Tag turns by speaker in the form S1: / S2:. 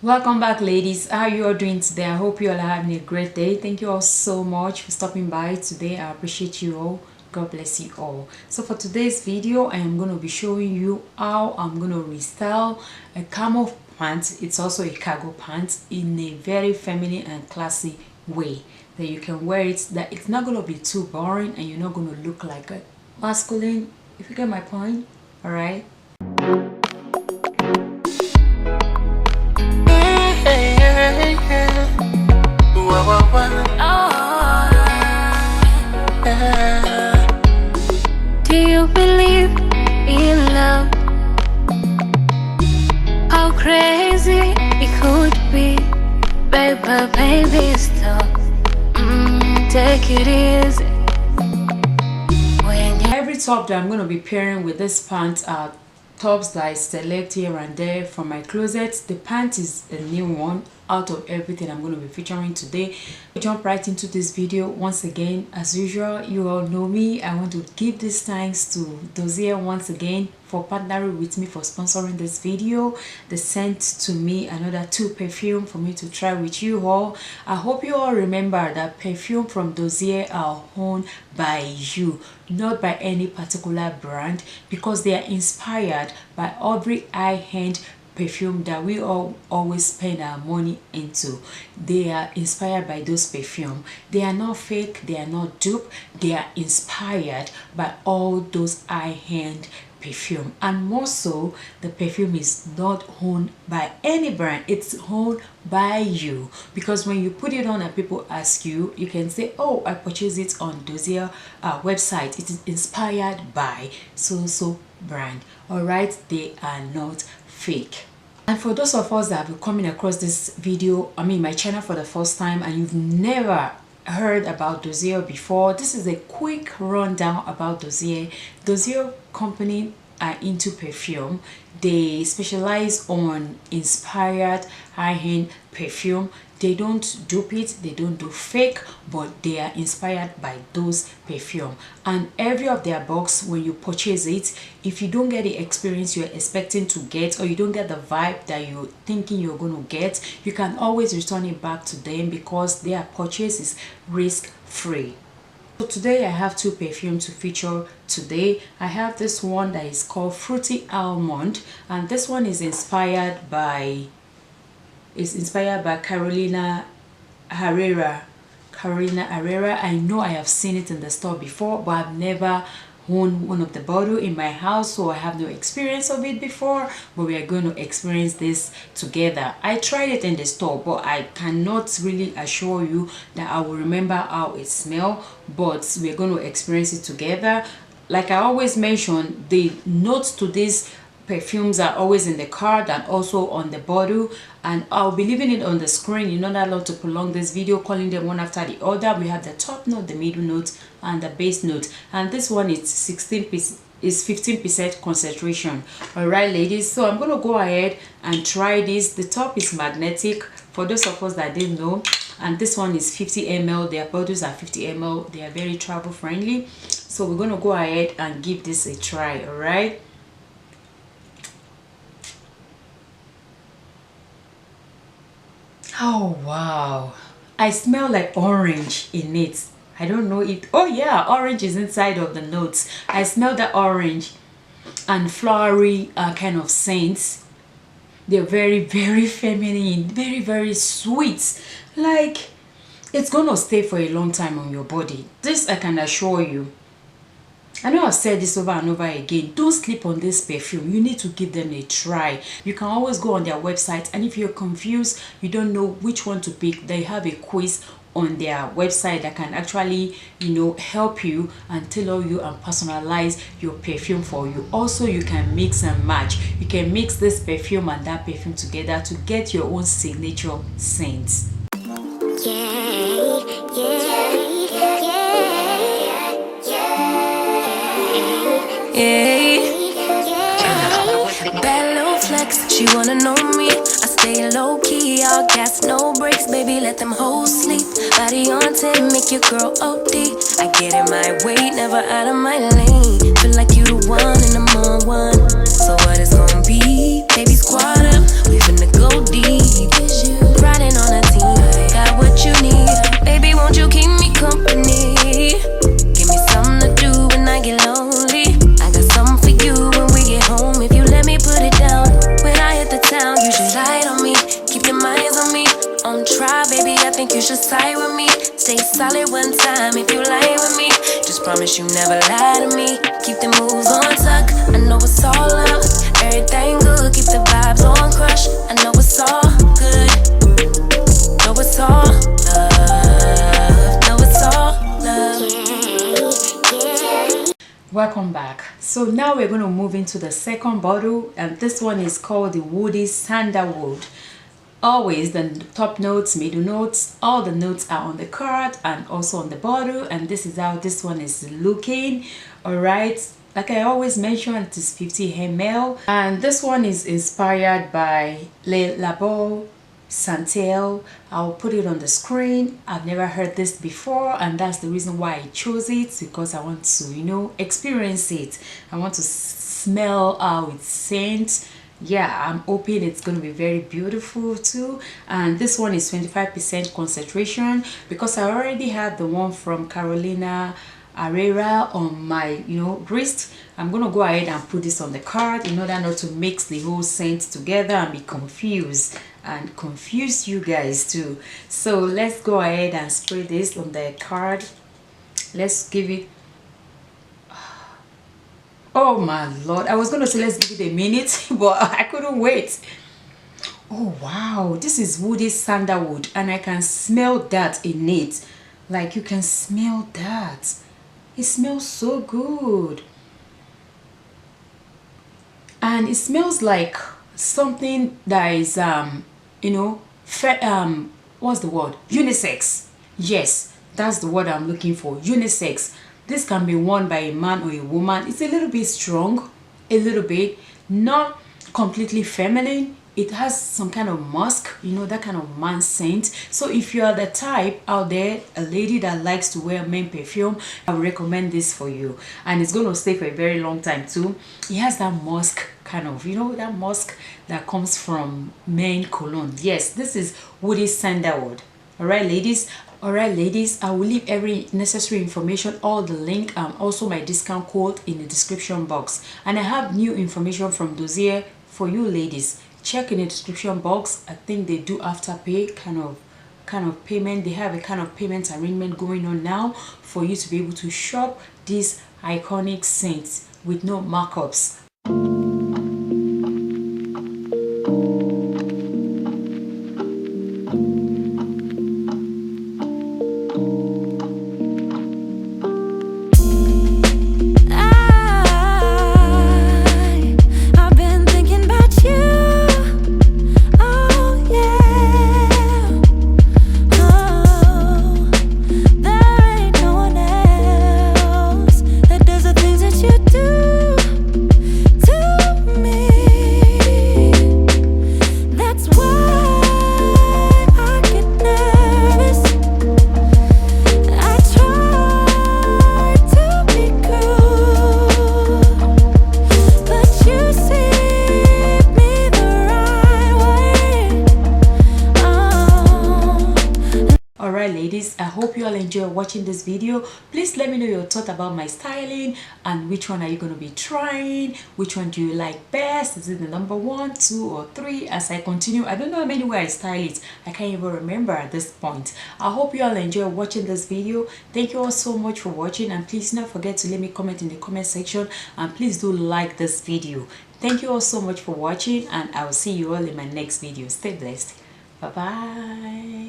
S1: Welcome back, ladies. How you all doing today? I hope you all are having a great day. Thank you all so much for stopping by today. I appreciate you all. God bless you all. So for today's video, I am going to be showing you how I'm going to restyle a camo pant. It's also a cargo pant in a very feminine and classy way that you can wear it, that it's not going to be too boring and you're not going to look like a masculine, if you get my point. All right.
S2: Do you believe in love? How crazy it could be, baby, stop. Take it easy.
S1: Every top that I'm going to be pairing with this pant are tops that I select here and there from my closet. The pant is a new one out of everything I'm going to be featuring today. Jump right into this video. Once again, as usual, you all know me. I want to give this thanks to Dossier once again for partnering with me for sponsoring this video. They sent to me another 2 perfume for me to try with you all. I hope you all remember that perfume from Dossier are owned by you, not by any particular brand, because they are inspired by every high-end perfume that we all always spend our money into. They are inspired by those perfume. They are not fake, they are not dupe, they are inspired by all those high-end perfume. And more so, the perfume is not owned by any brand, it's owned by you, because when you put it on and people ask you, you can say, oh, I purchased it on Dossier website, it is inspired by so brand. All right, they are not fake. And for those of us that have been coming across this video, my channel for the first time, and you've never heard about Dossier before, this is a quick rundown about Dossier. Dossier company are into perfume. They specialize on inspired high-end perfume. They don't dupe it, they don't do fake, but they are inspired by those perfume. And every of their box, when you purchase it, if you don't get the experience you're expecting to get, or you don't get the vibe that you're thinking you're going to get, you can always return it back to them, because their purchase is risk-free. So today I have 2 perfumes to feature today. I have this one that is called Fruity Almond, and this one is inspired by Carolina Herrera. I know I have seen it in the store before, but I've never owned one of the bottle in my house, so I have no experience of it before, but we are going to experience this together. I tried it in the store, but I cannot really assure you that I will remember how it smells, but we're going to experience it together. Like I always mention, the notes to this perfumes are always in the card and also on the bottle, and I'll be leaving it on the screen. You're not allowed to prolong this video calling them one after the other. We have the top note, the middle note, and the base note, and this one is 15% concentration. All right, ladies, so I'm gonna go ahead and try this. The top is magnetic for those of us that didn't know, and this one is 50 ml. Their bottles are 50 ml. They are very travel friendly, so we're gonna go ahead and give this a try. All right. Oh wow, I smell like orange in it. I don't know if, oh yeah, orange is inside of the notes. I smell the orange and flowery kind of scents. They're very feminine, very sweet. Like, it's gonna stay for a long time on your body, this I can assure you. I know I've said this over and over again, don't sleep on this perfume. You need to give them a try. You can always go on their website, and if you're confused, you don't know which one to pick, they have a quiz on their website that can actually, help you and tailor you and personalize your perfume for you. Also, you can mix and match. You can mix this perfume and that perfume together to get your own signature scent.
S2: Bad little flex, she wanna know me. I stay low key, all gas, no brakes, baby, let them hoes sleep. Body on 10, make your girl OD. I get in my way, never out of my lane. Feel like you the one and I'm on one. So what it's gonna be? Baby, squad up, we finna go deep. try, baby, I think you should side with me. Stay solid one time if you lie with me. Just promise you never lie to me. Keep the moves on tuck, I know it's all love. Everything good, keep the vibes on crush. I know it's all good, know it's all love, know it's all love.
S1: Welcome back. So now we're going to move into the second bottle, and this one is called the Woody Sandalwood. Always the top notes, middle notes, all the notes are on the card and also on the bottle, and this is how this one is looking. All right, like I always mention, it is 50 ml, and this one is inspired by Le Labo Santel. I'll put it on the screen. I've never heard this before, and that's the reason why I chose it, because I want to, you know, experience it. I want to smell how it scents. Yeah, I'm hoping it's going to be very beautiful too. And this one is 25% concentration, because I already had the one from Carolina Herrera on my, you know, wrist. I'm gonna go ahead and put this on the card in order not to mix the whole scent together and be confused and confuse you guys too. So let's go ahead and spray this on the card. Let's give it, oh my lord, I was gonna say let's give it a minute, but I couldn't wait. Oh wow, this is Woody Sandalwood, and I can smell that in it. Like, you can smell that. It smells so good, and it smells like something that is you know, what's the word, unisex. Yes, that's the word I'm looking for, unisex. This can be worn by a man or a woman. It's a little bit strong, a little bit, not completely feminine. It has some kind of musk, you know, that kind of man scent. So if you are the type out there, a lady that likes to wear men perfume, I would recommend this for you. And it's going to stay for a very long time too. It has that musk kind of, you know, that musk that comes from men cologne. Yes, this is Woody Sandalwood. All right, ladies. I will leave every necessary information, all the link, and also my discount code in the description box. And I have new information from Dossier for you ladies. Check in the description box. I think they do afterpay kind of payment. They have a kind of payment arrangement going on now for you to be able to shop these iconic scents with no markups. Ladies, I hope you all enjoy watching this video. Please let me know your thought about my styling, and which one are you going to be trying, which one do you like best. Is it the number 1, 2, or 3? As I continue, I don't know how many ways I style it. I can't even remember at this point. I hope you all enjoy watching this video. Thank you all so much for watching, and please don't forget to leave me a comment in the comment section, and please do like this video. Thank you all so much for watching, and I will see you all in my next video. Stay blessed. Bye bye.